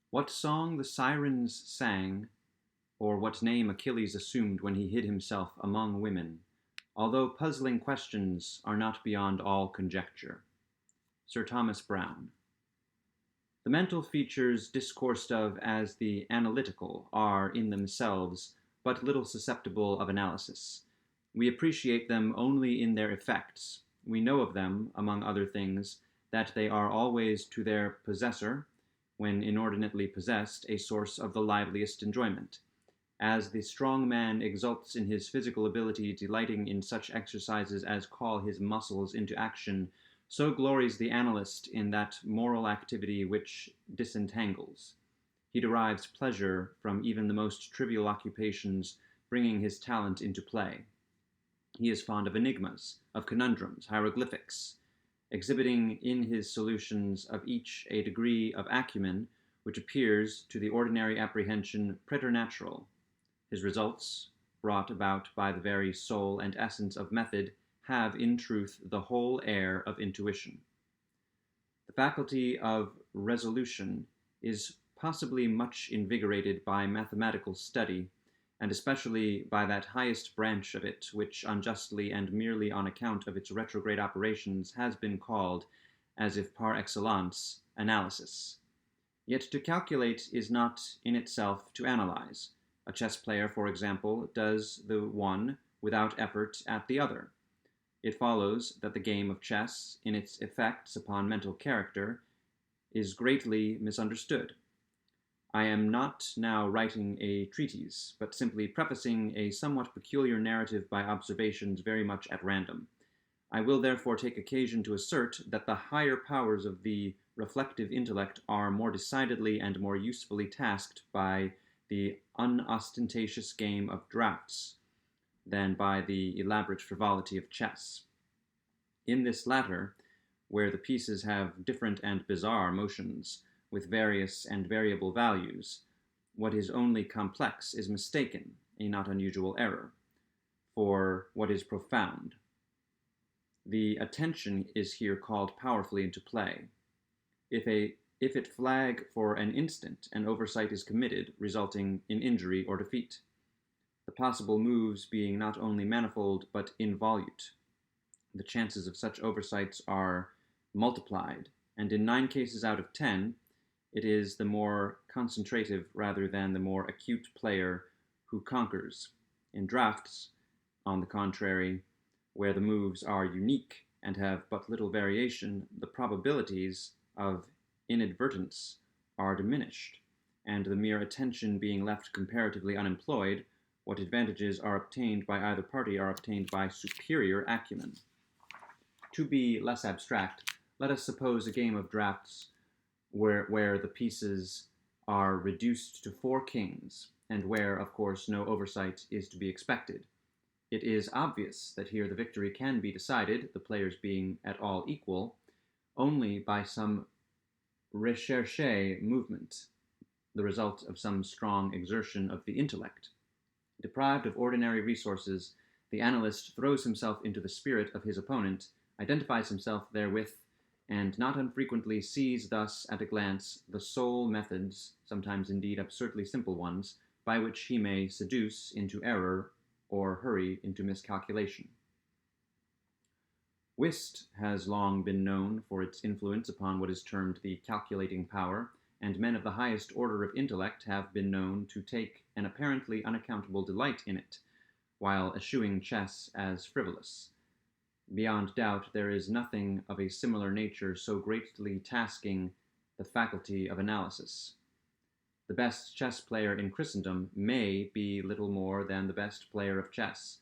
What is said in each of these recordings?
What song the sirens sang, or what name Achilles assumed when he hid himself among women, although puzzling questions are not beyond all conjecture. Sir Thomas Browne. The mental features discoursed of as the analytical are, in themselves, but little susceptible of analysis. We appreciate them only in their effects. We know of them, among other things, that they are always to their possessor, when inordinately possessed, a source of the liveliest enjoyment. As the strong man exults in his physical ability, delighting in such exercises as call his muscles into action, so glories the analyst in that moral activity which disentangles. He derives pleasure from even the most trivial occupations, bringing his talent into play. He is fond of enigmas, of conundrums, hieroglyphics, exhibiting in his solutions of each a degree of acumen which appears to the ordinary apprehension preternatural. His results, brought about by the very soul and essence of method, have in truth the whole air of intuition. The faculty of resolution is possibly much invigorated by mathematical study, and especially by that highest branch of it which unjustly and merely on account of its retrograde operations has been called, as if par excellence, analysis. Yet to calculate is not in itself to analyze. A chess player, for example, does the one without effort at the other. It follows that the game of chess, in its effects upon mental character, is greatly misunderstood. I am not now writing a treatise, but simply prefacing a somewhat peculiar narrative by observations very much at random. I will therefore take occasion to assert that the higher powers of the reflective intellect are more decidedly and more usefully tasked by the unostentatious game of draughts than by the elaborate frivolity of chess. In this latter, where the pieces have different and bizarre motions, with various and variable values, what is only complex is mistaken, a not unusual error, for what is profound. The attention is here called powerfully into play. If it flag for an instant, an oversight is committed, resulting in injury or defeat, the possible moves being not only manifold but involute. The chances of such oversights are multiplied, and in 9 cases out of 10, it is the more concentrative rather than the more acute player who conquers. In draughts, on the contrary, where the moves are unique and have but little variation, the probabilities of inadvertence are diminished, and the mere attention being left comparatively unemployed, what advantages are obtained by either party are obtained by superior acumen. To be less abstract, let us suppose a game of draughts where the pieces are reduced to 4 kings, and where, of course, no oversight is to be expected. It is obvious that here the victory can be decided, the players being at all equal, only by some recherché movement, the result of some strong exertion of the intellect. Deprived of ordinary resources, the analyst throws himself into the spirit of his opponent, identifies himself therewith, and not unfrequently sees thus at a glance the sole methods, sometimes indeed absurdly simple ones, by which he may seduce into error or hurry into miscalculation. Whist has long been known for its influence upon what is termed the calculating power, and men of the highest order of intellect have been known to take an apparently unaccountable delight in it, while eschewing chess as frivolous. Beyond doubt, there is nothing of a similar nature so greatly tasking the faculty of analysis. The best chess player in Christendom may be little more than the best player of chess,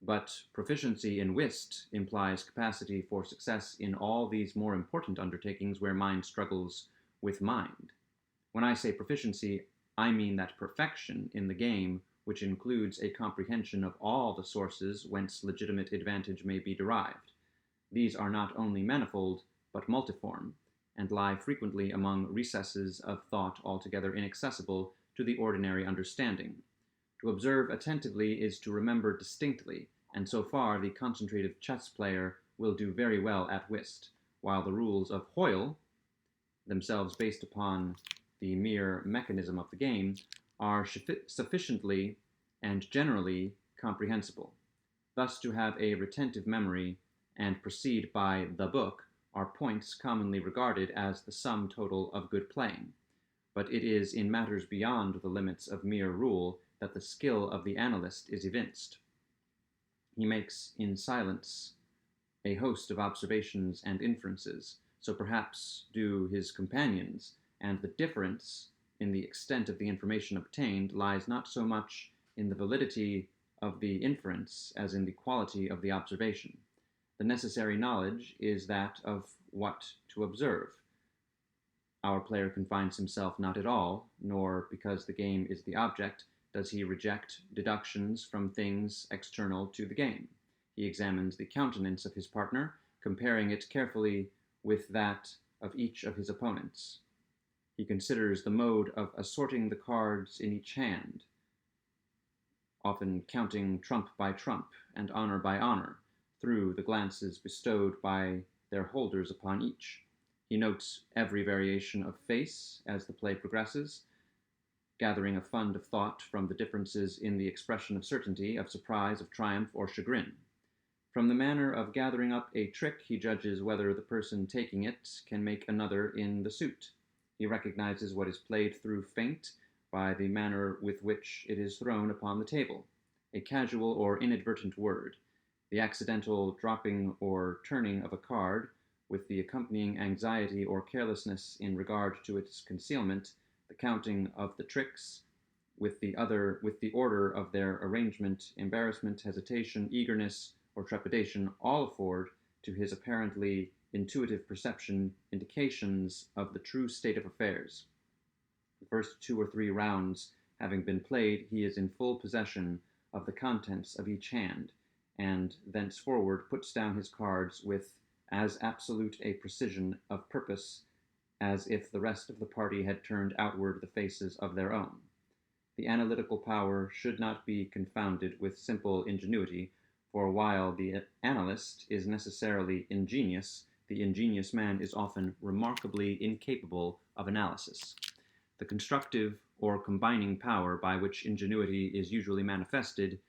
but proficiency in whist implies capacity for success in all these more important undertakings where mind struggles with mind. When I say proficiency, I mean that perfection in the game which includes a comprehension of all the sources whence legitimate advantage may be derived. These are not only manifold, but multiform, and lie frequently among recesses of thought altogether inaccessible to the ordinary understanding. To observe attentively is to remember distinctly, and so far the concentrative chess player will do very well at whist, while the rules of Hoyle, themselves based upon the mere mechanism of the game, are sufficiently and generally comprehensible. Thus, to have a retentive memory and proceed by the book are points commonly regarded as the sum total of good playing. But it is in matters beyond the limits of mere rule that the skill of the analyst is evinced. He makes in silence a host of observations and inferences, so perhaps do his companions, and the difference in the extent of the information obtained lies not so much in the validity of the inference as in the quality of the observation. The necessary knowledge is that of what to observe. Our player confines himself not at all, nor, because the game is the object, does he reject deductions from things external to the game. He examines the countenance of his partner, comparing it carefully with that of each of his opponents. He considers the mode of assorting the cards in each hand, often counting trump by trump and honor by honor, through the glances bestowed by their holders upon each. He notes every variation of face as the play progresses, gathering a fund of thought from the differences in the expression of certainty, of surprise, of triumph, or chagrin. From the manner of gathering up a trick, he judges whether the person taking it can make another in the suit. He recognizes what is played through feint by the manner with which it is thrown upon the table, a casual or inadvertent word, the accidental dropping or turning of a card, with the accompanying anxiety or carelessness in regard to its concealment, the counting of the tricks, with the order of their arrangement, embarrassment, hesitation, eagerness, or trepidation, all afford to his apparently intuitive perception indications of the true state of affairs. The first 2 or 3 rounds having been played, he is in full possession of the contents of each hand, and thenceforward puts down his cards with as absolute a precision of purpose as if the rest of the party had turned outward the faces of their own. The analytical power should not be confounded with simple ingenuity, for while the analyst is necessarily ingenious, the ingenious man is often remarkably incapable of analysis. The constructive or combining power by which ingenuity is usually manifested,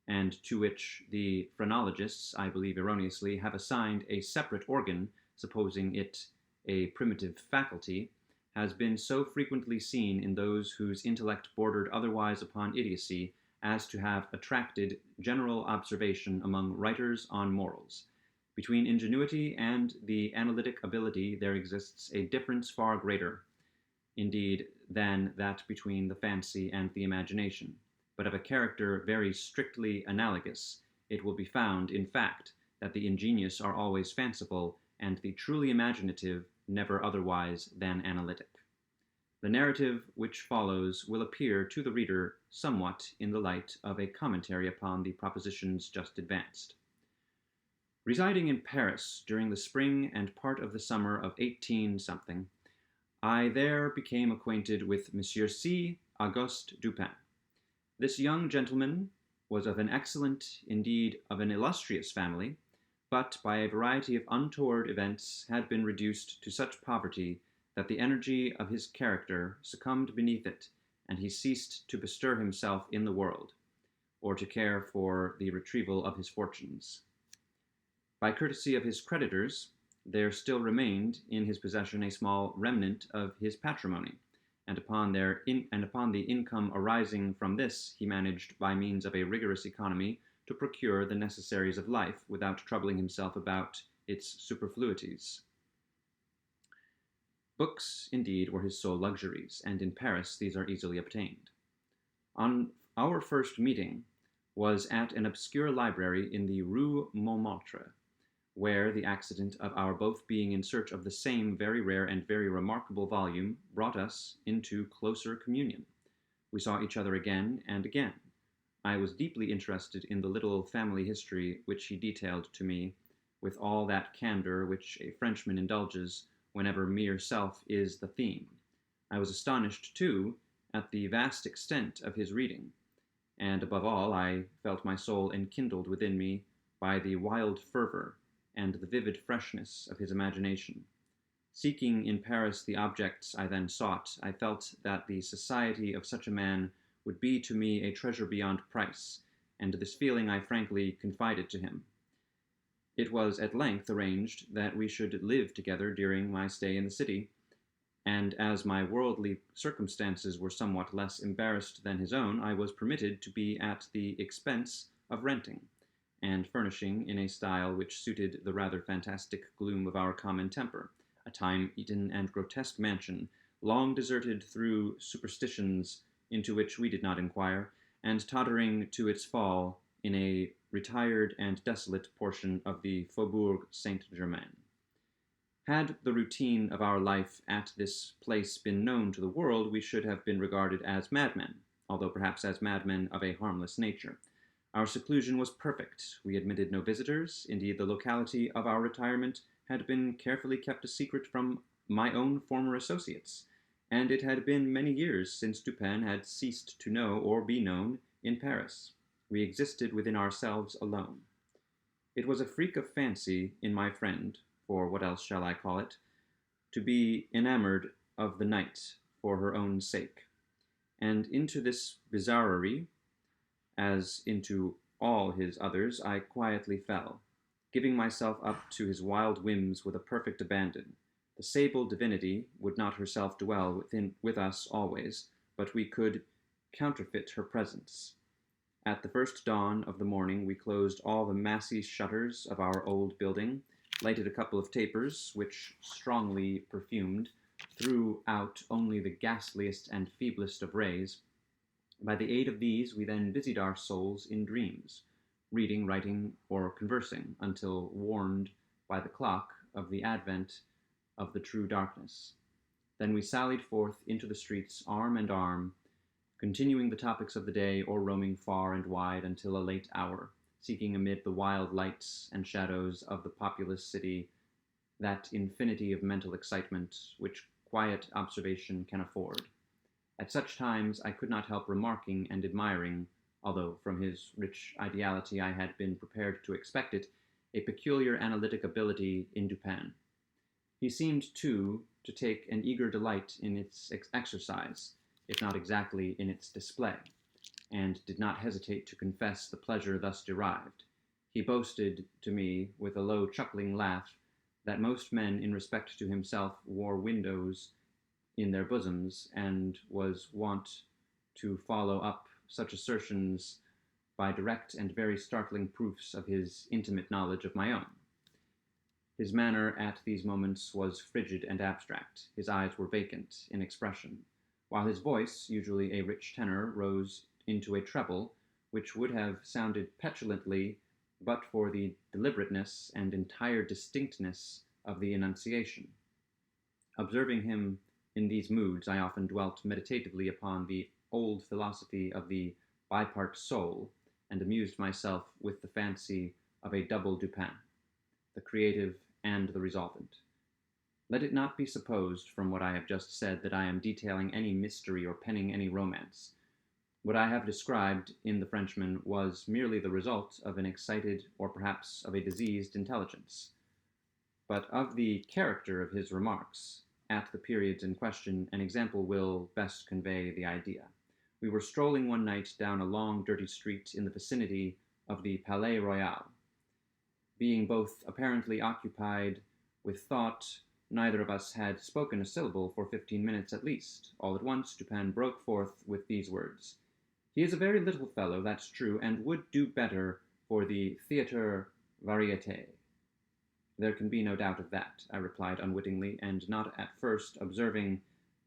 and to which the phrenologists, I believe erroneously, have assigned a separate organ, supposing it a primitive faculty, has been so frequently seen in those whose intellect bordered otherwise upon idiocy as to have attracted general observation among writers on morals. Between ingenuity and the analytic ability there exists a difference far greater, indeed, than that between the fancy and the imagination, but of a character very strictly analogous. It will be found, in fact, that the ingenious are always fanciful, and the truly imaginative never otherwise than analytic. The narrative which follows will appear to the reader somewhat in the light of a commentary upon the propositions just advanced. Residing in Paris during the spring and part of the summer of 18-something, I there became acquainted with Monsieur C. Auguste Dupin. This young gentleman was of an excellent, indeed of an illustrious family, but by a variety of untoward events had been reduced to such poverty that the energy of his character succumbed beneath it, and he ceased to bestir himself in the world, or to care for the retrieval of his fortunes. By courtesy of his creditors, there still remained in his possession a small remnant of his patrimony, and upon the income arising from this he managed, by means of a rigorous economy, to procure the necessaries of life without troubling himself about its superfluities. Books, indeed, were his sole luxuries, and in Paris these are easily obtained. On our first meeting was at an obscure library in the Rue Montmartre, where the accident of our both being in search of the same very rare and very remarkable volume brought us into closer communion. We saw each other again and again. I was deeply interested in the little family history which he detailed to me, with all that candor which a Frenchman indulges whenever mere self is the theme. I was astonished, too, at the vast extent of his reading, and above all, I felt my soul enkindled within me by the wild fervor and the vivid freshness of his imagination. Seeking in Paris the objects I then sought, I felt that the society of such a man would be to me a treasure beyond price, and this feeling I frankly confided to him. It was at length arranged that we should live together during my stay in the city, and as my worldly circumstances were somewhat less embarrassed than his own, I was permitted to be at the expense of renting, and furnishing in a style which suited the rather fantastic gloom of our common temper, a time-eaten and grotesque mansion, long deserted through superstitions into which we did not inquire, and tottering to its fall in a retired and desolate portion of the Faubourg Saint-Germain. Had the routine of our life at this place been known to the world, we should have been regarded as madmen, although perhaps as madmen of a harmless nature. Our seclusion was perfect. We admitted no visitors. Indeed, the locality of our retirement had been carefully kept a secret from my own former associates, and it had been many years since Dupin had ceased to know or be known in Paris. We existed within ourselves alone. It was a freak of fancy in my friend, for what else shall I call it, to be enamored of the night for her own sake. And into this bizarrerie, as into all his others, I quietly fell, giving myself up to his wild whims with a perfect abandon. The sable divinity would not herself dwell with us always, but we could counterfeit her presence. At the first dawn of the morning we closed all the massy shutters of our old building, lighted a couple of tapers, which, strongly perfumed, threw out only the ghastliest and feeblest of rays. By the aid of these we then busied our souls in dreams, reading, writing, or conversing, until warned by the clock of the advent of the true darkness. Then we sallied forth into the streets arm in arm, continuing the topics of the day or roaming far and wide until a late hour, seeking amid the wild lights and shadows of the populous city that infinity of mental excitement which quiet observation can afford. At such times I could not help remarking and admiring, although from his rich ideality I had been prepared to expect it, a peculiar analytic ability in Dupin. He seemed, too, to take an eager delight in its exercise, if not exactly in its display, and did not hesitate to confess the pleasure thus derived. He boasted to me, with a low chuckling laugh, that most men in respect to himself wore windows in their bosoms, and was wont to follow up such assertions by direct and very startling proofs of his intimate knowledge of my own. His manner at these moments was frigid and abstract. His eyes were vacant in expression, while his voice, usually a rich tenor, rose into a treble, which would have sounded petulantly but for the deliberateness and entire distinctness of the enunciation. Observing him in these moods, I often dwelt meditatively upon the old philosophy of the bipart soul, and amused myself with the fancy of a double Dupin, the creative and the resolvent. Let it not be supposed from what I have just said that I am detailing any mystery or penning any romance. What I have described in The Frenchman was merely the result of an excited or perhaps of a diseased intelligence. But of the character of his remarks at the periods in question, an example will best convey the idea. We were strolling one night down a long, dirty street in the vicinity of the Palais Royal. Being both apparently occupied with thought, neither of us had spoken a syllable for 15 minutes at least. All at once Dupin broke forth with these words: "He is a very little fellow, that's true, and would do better for the Theatre Variété." "There can be no doubt of that," I replied unwittingly, and not at first observing,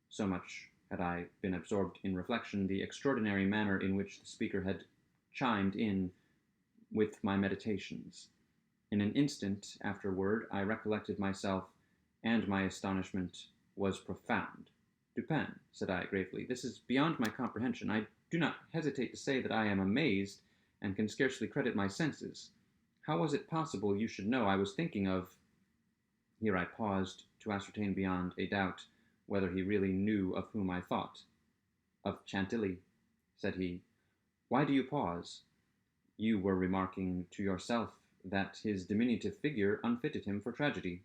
so much had I been absorbed in reflection, the extraordinary manner in which the speaker had chimed in with my meditations. In an instant afterward I recollected myself, and my astonishment was profound. "Dupin," said I gravely, "this is beyond my comprehension. I do not hesitate to say that I am amazed, and can scarcely credit my senses. How was it possible you should know I was thinking of—" Here I paused to ascertain beyond a doubt whether he really knew of whom I thought. "Of Chantilly," said he. "Why do you pause?" "You were remarking to yourself that his diminutive figure unfitted him for tragedy."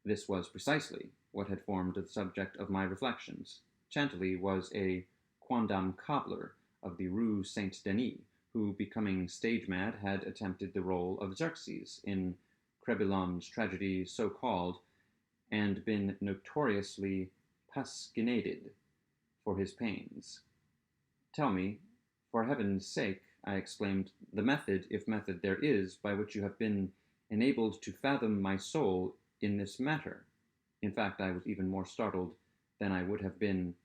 This was precisely what had formed the subject of my reflections. Chantilly was a quondam cobbler of the Rue Saint Denis, who, becoming stage-mad, had attempted the role of Xerxes in Crebillon's tragedy so called, and been notoriously pasquinaded for his pains. "Tell me, for heaven's sake," I exclaimed, "the method, if method there is, by which you have been enabled to fathom my soul in this matter." In fact, I was even more startled than I would have been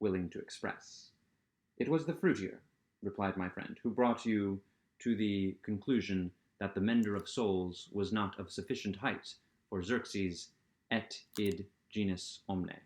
willing to express. "It was the fruitier," replied my friend, "who brought you to the conclusion that the mender of souls was not of sufficient height for Xerxes et id genus omne."